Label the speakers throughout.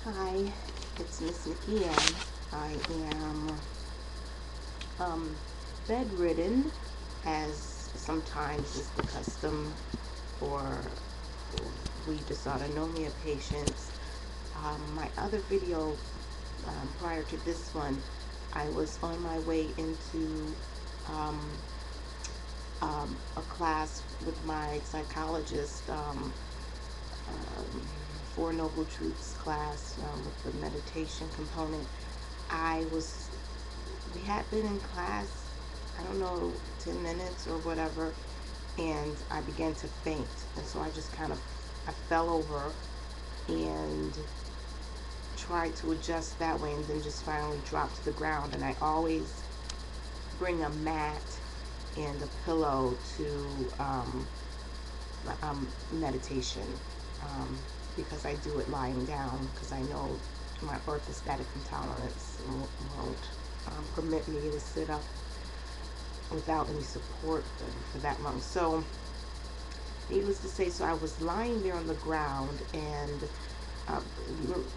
Speaker 1: Hi, it's MissNikkiAnn. I am bedridden, as sometimes is the custom for we dysautonomia patients. My other video prior to this one, I was on my way into a class with my psychologist, Four Noble Truths class with the meditation component. We had been in class, I don't know, 10 minutes or whatever, and I began to faint. And so I fell over and tried to adjust that way, and then just finally dropped to the ground. And I always bring a mat and a pillow to meditation, because I do it lying down, because I know my orthostatic intolerance won't permit me to sit up without any support for that long. So needless to say, so I was lying there on the ground, and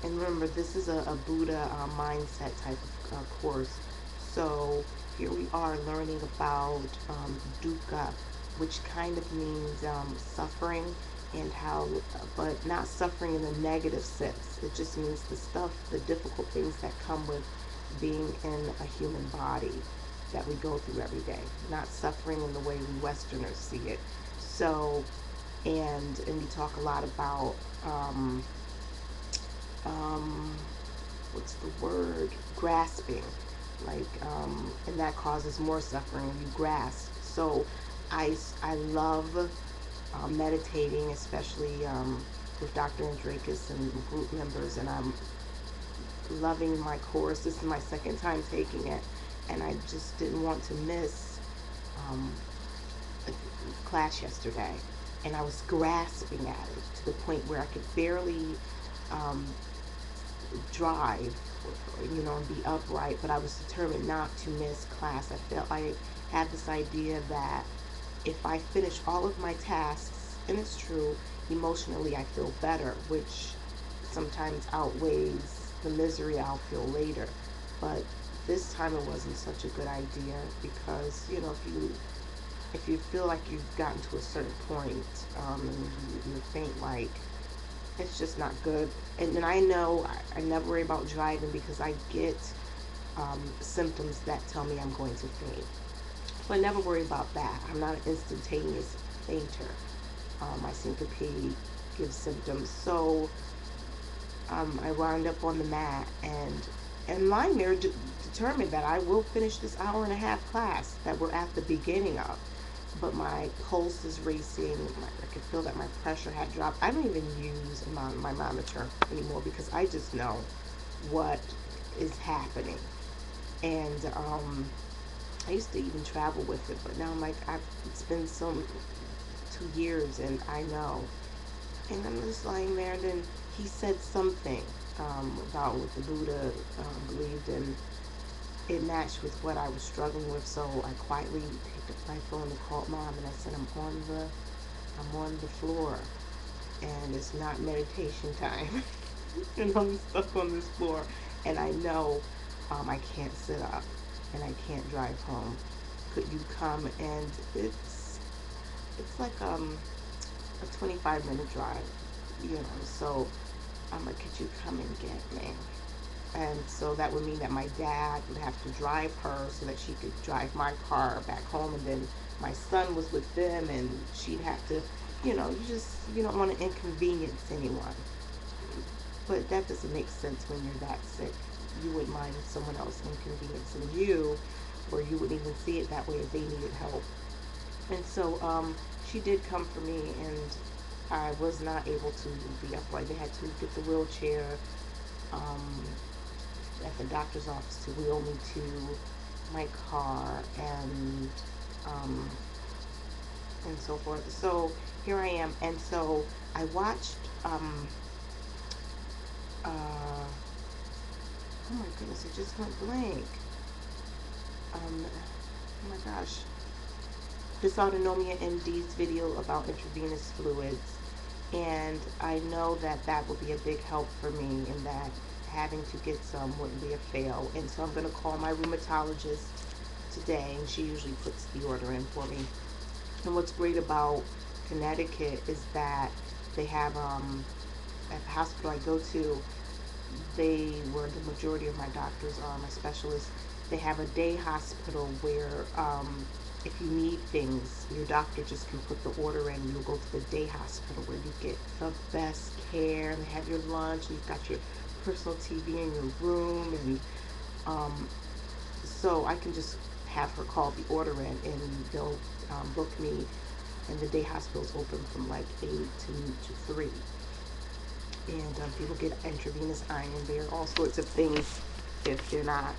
Speaker 1: remember, this is a Buddha mindset type of course. So here we are learning about dukkha, which kind of means suffering, and how, but not suffering in a negative sense. It just means the difficult things that come with being in a human body that we go through every day, not suffering in the way we Westerners see it. So, and we talk a lot about what's the word? Grasping, like, and that causes more suffering when you grasp. So, I love meditating, especially with Dr. Andrakis and group members, and I'm loving my course. This is my second time taking it, and I just didn't want to miss a class yesterday, and I was grasping at it to the point where I could barely drive, and be upright, but I was determined not to miss class. I felt I had this idea that if I finish all of my tasks, and it's true, emotionally I feel better, which sometimes outweighs the misery I'll feel later. But this time it wasn't such a good idea, because if you feel like you've gotten to a certain point, and you faint, like, it's just not good. And then I know I never worry about driving, because I get symptoms that tell me I'm going to faint. So I never worry about that. I'm not an instantaneous fainter. My syncope gives symptoms. So I wound up on the mat and lying there determined that I will finish this hour-and-a-half class that we're at the beginning of. But my pulse is racing. I could feel that my pressure had dropped. I don't even use my monitor anymore, because I just know what is happening. And I used to even travel with it, but now I'm like, it's been 2 years, and I know. And I'm just lying there, and then he said something about what the Buddha believed, and it matched with what I was struggling with. So I quietly picked up my phone and called Mom, and I said, I'm on the floor, and it's not meditation time, and I'm stuck on this floor, and I know I can't sit up, and I can't drive home. Could you come? And it's like a 25-minute drive, so I'm like, could you come and get me? And so that would mean that my dad would have to drive her so that she could drive my car back home, and then my son was with them, and she'd have to, you don't want to inconvenience anyone. But that doesn't make sense when you're that sick. You wouldn't mind someone else inconveniencing you, or you wouldn't even see it that way if they needed help. And so she did come for me, and I was not able to be upright. They had to get the wheelchair at the doctor's office to wheel me to my car, and so forth. So here I am, and so I watched oh my goodness, it just went blank. Oh my gosh. Dysautonomia MD's video about intravenous fluids. And I know that that would be a big help for me, in that having to get some wouldn't be a fail. And so I'm going to call my rheumatologist today, and she usually puts the order in for me. And what's great about Connecticut is that they have, at the hospital I go to, they where the majority of my doctors are, my specialists, they have a day hospital where, if you need things, your doctor just can put the order in. You'll go to the day hospital where you get the best care, and they have your lunch, and you've got your personal TV in your room, and um, so I can just have her call the order in, and they'll book me. And the day hospital's open from like 8 to 3, and people get intravenous iron there, all sorts of things, if they're not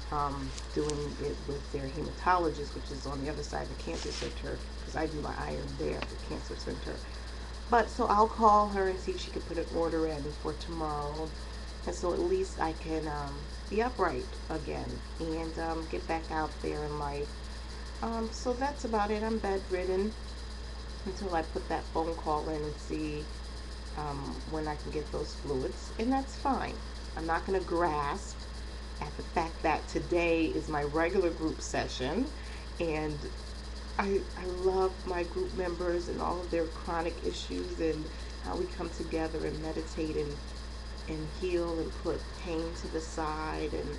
Speaker 1: doing it with their hematologist, which is on the other side of the cancer center, because I do my iron there at the cancer center. But so I'll call her and see if she can put an order in for tomorrow, and so at least I can be upright again, and get back out there in life. So that's about it. I'm bedridden until I put that phone call in and see when I can get those fluids, and that's fine. I'm not going to grasp at the fact that today is my regular group session, and I love my group members and all of their chronic issues, and how we come together and meditate and heal and put pain to the side, and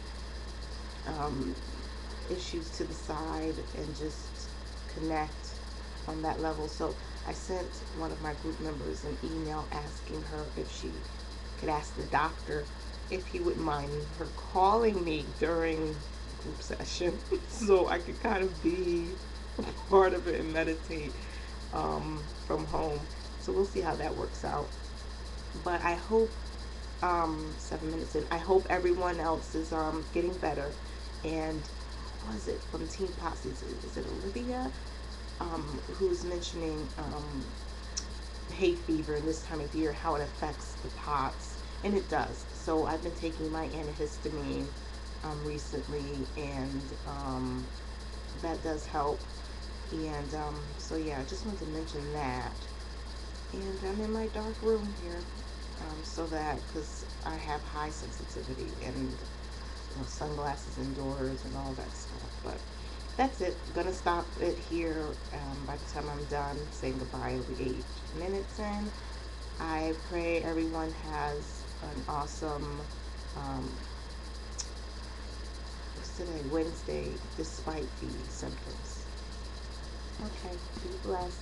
Speaker 1: um, issues to the side, and just connect on that level. So I sent one of my group members an email asking her if she could ask the doctor if he wouldn't mind her calling me during group session so I could kind of be a part of it and meditate from home. So we'll see how that works out. But I hope 7 minutes in, I hope everyone else is getting better. And what was it from Team Posse? Is it Olivia? Who's mentioning hay fever in this time of year, how it affects the pots, and it does. So I've been taking my antihistamine recently, and that does help. And so yeah, I just wanted to mention that. And I'm in my dark room here, so that because I have high sensitivity, and sunglasses indoors and all that stuff. But that's it. I'm gonna stop it here. By the time I'm done saying goodbye, it'll be 8 minutes in. I pray everyone has an awesome, what's today? Wednesday, despite the symptoms. Okay, be blessed.